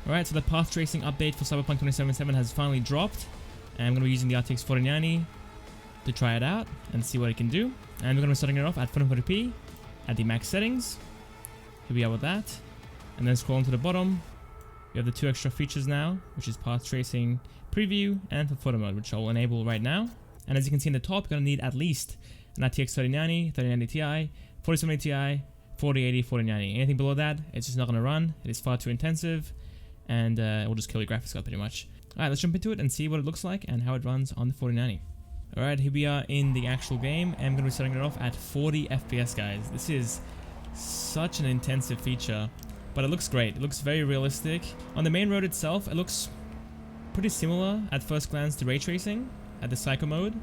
Alright, so the path tracing update for Cyberpunk 2077 has finally dropped. And I'm going to be using the RTX 4090 to try it out and see what it can do. And we're going to be starting it off at 1440p at the max settings. Here we are with that. And then scrolling to the bottom, we have the 2 extra features now, which is path tracing preview and for photo mode, which I'll enable right now. And as you can see in the top, you're going to need at least an RTX 3090, 3090 Ti, 4070 Ti, 4080, 4090. Anything below that, it's just not going to run. It is far too intensive. And it will just kill your graphics card pretty much. Alright, let's jump into it and see what it looks like and how it runs on the 4090. Alright, here we are in the actual game. I'm going to be starting it off at 40 FPS, guys. This is such an intensive feature, but it looks great. It looks very realistic. On the main road itself, it looks pretty similar at first glance to ray tracing at the psycho mode,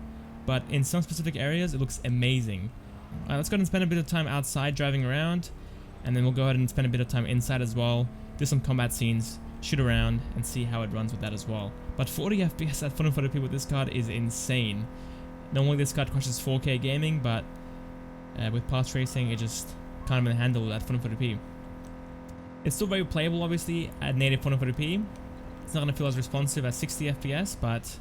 but in some specific areas, it looks amazing. Alright, let's go ahead and spend a bit of time outside driving around, and then we'll go ahead and spend a bit of time inside as well. Do some combat scenes, shoot around, and see how it runs with that as well. But 40 FPS at 1440p with this card is insane. Normally this card crushes 4K gaming, but with path tracing it just can't even handle at 1440p. It's still very playable obviously at native 1440p. It's not going to feel as responsive as 60 FPS, but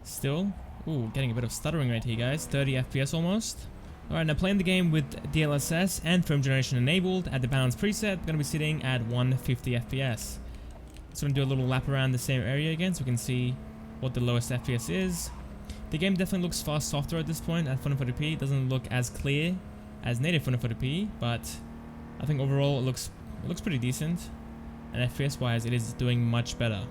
still. Ooh, getting a bit of stuttering right here, guys. 30 FPS almost. Alright, now playing the game with DLSS and frame generation enabled at the balance preset, we're going to be sitting at 150 FPS. So I'm going to do a little lap around the same area again so we can see what the lowest FPS is. The game definitely looks far softer at this point at 1440p. It doesn't look as clear as native 1440p, but I think overall it looks pretty decent. And FPS wise, it is doing much better.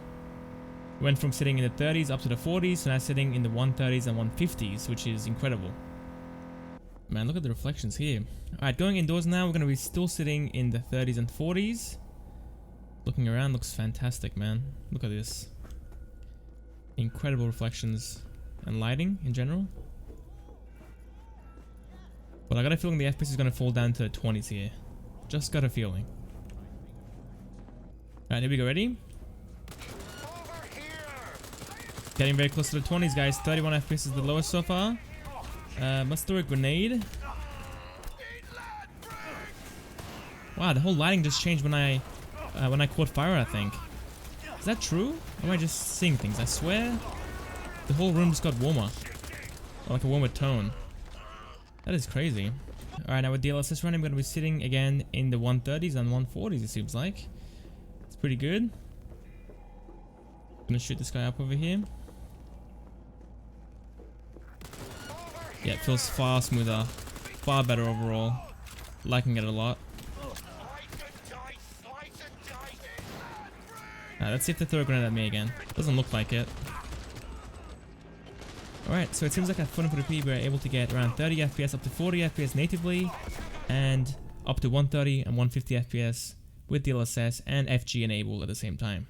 We went from sitting in the 30s up to the 40s, so now sitting in the 130s and 150s, which is incredible. Man, look at the reflections here. Alright, going indoors now, we're going to be still sitting in the 30s and 40s. Looking around looks fantastic, man. Look at this. Incredible reflections and lighting in general. But I got a feeling the FPS is going to fall down to the 20s here. Just got a feeling. Alright, here we go. Ready? Getting very close to the 20s, guys. 31 FPS is the lowest so far. Let's throw a grenade. Wow, the whole lighting just changed when I caught fire, I think. Is that true? Or am I just seeing things? I swear the whole room just got warmer. Or like a warmer tone. That is crazy. Alright, now with DLSS running, I'm going to be sitting again in the 130s and 140s, it seems like. It's pretty good. I'm going to shoot this guy up over here. Yeah, it feels far smoother. Far better overall. Liking it a lot. Let's see if they throw a grenade at me again. Doesn't look like it. Alright, so it seems like at 1440p we're able to get around 30 FPS up to 40 FPS natively, and up to 130 and 150 FPS with DLSS and FG enabled at the same time.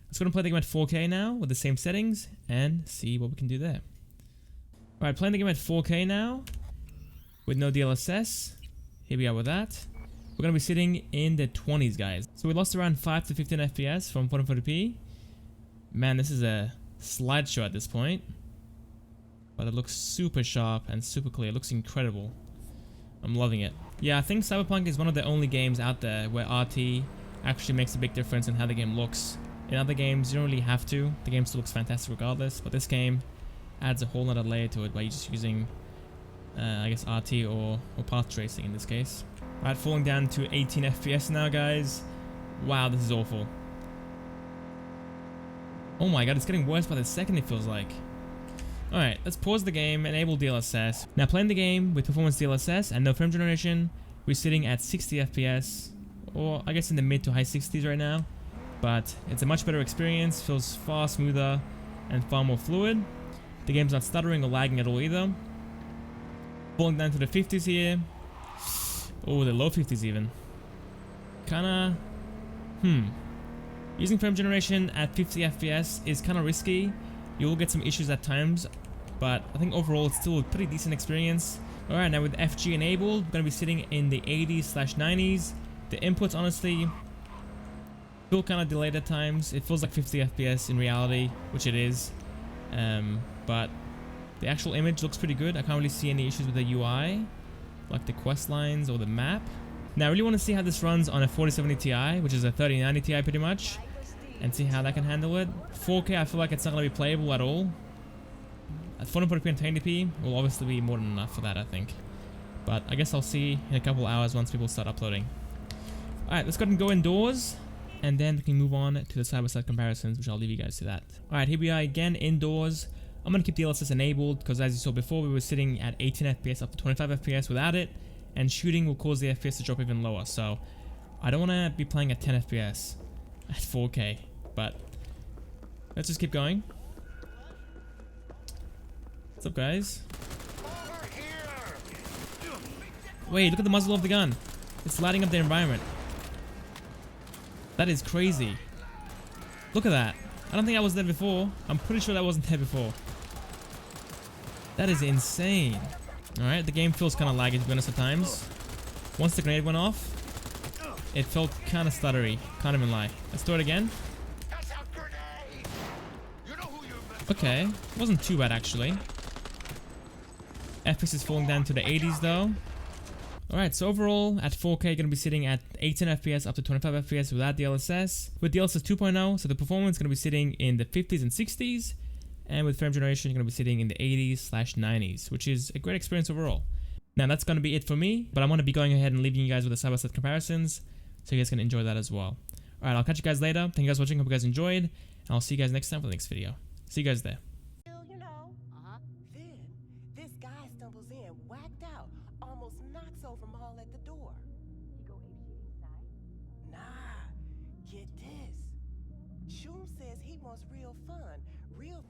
Let's go and play the game at 4K now with the same settings and see what we can do there. Alright, playing the game at 4K now with no DLSS. Here we are with that. We're going to be sitting in the 20s, guys. So we lost around 5 to 15 FPS from 1440p. Man, this is a slideshow at this point. But it looks super sharp and super clear. It looks incredible. I'm loving it. Yeah, I think Cyberpunk is one of the only games out there where RT actually makes a big difference in how the game looks. In other games, you don't really have to. The game still looks fantastic regardless. But this game adds a whole nother layer to it by just using, I guess, RT or path tracing in this case. Alright, falling down to 18 FPS now, guys. Wow, this is awful. Oh my god, it's getting worse by the second, it feels like. Alright, let's pause the game, enable DLSS. Now playing the game with performance DLSS and no frame generation, we're sitting at 60 FPS, or I guess in the mid to high 60s right now. But it's a much better experience, feels far smoother and far more fluid. The game's not stuttering or lagging at all either. Falling down to the 50s here. Oh, the low 50s even. Kinda... Using frame generation at 50 FPS is kinda risky. You will get some issues at times, but I think overall it's still a pretty decent experience. Alright, now with FG enabled, we're gonna be sitting in the 80s/90s. The inputs honestly feel kinda delayed at times. It feels like 50 FPS in reality, which it is. But the actual image looks pretty good. I can't really see any issues with the UI, like the quest lines or the map. Now I really want to see how this runs on a 4070 Ti, which is a 3090 Ti pretty much. and see how that can handle it. 4K, I feel like it's not going to be playable at all. At 440p and 1080p will obviously be more than enough for that, I think. But I guess I'll see in a couple hours once people start uploading. Alright, let's go ahead and go indoors, and then we can move on to the side-by-side comparisons, which I'll leave you guys to that. Alright, here we are again indoors. I'm going to keep DLSS enabled because as you saw before, we were sitting at 18 FPS up to 25 FPS without it, and shooting will cause the FPS to drop even lower. So I don't want to be playing at 10 FPS at 4K, but let's just keep going. What's up, guys? Wait, look at the muzzle of the gun. It's lighting up the environment. That is crazy. Look at that. I don't think that was there before. I'm pretty sure that wasn't there before. That is insane. Alright, the game feels kind of laggy to be honest at times. Once the grenade went off, it felt kind of stuttery. Can't even lie. Let's do it again. Okay, wasn't too bad actually. FPS is falling down to the 80s though. Alright, so overall at 4K you're going to be sitting at 18 FPS up to 25 FPS without DLSS. With DLSS 2.0, so the performance is going to be sitting in the 50s and 60s. And with frame generation you're going to be sitting in the 80s/90s, which is a great experience overall. Now that's going to be it for me, but I'm going to be going ahead and leaving you guys with the side-by-side comparisons, so you guys can enjoy that as well. Alright, I'll catch you guys later. Thank you guys for watching, hope you guys enjoyed, and I'll see you guys next time for the next video. See you guys there. You know, then this guy stumbles in, whacked out, almost knocks over Maul at the door. He go apeshit inside? Nah, get this. Shum says he wants real fun, real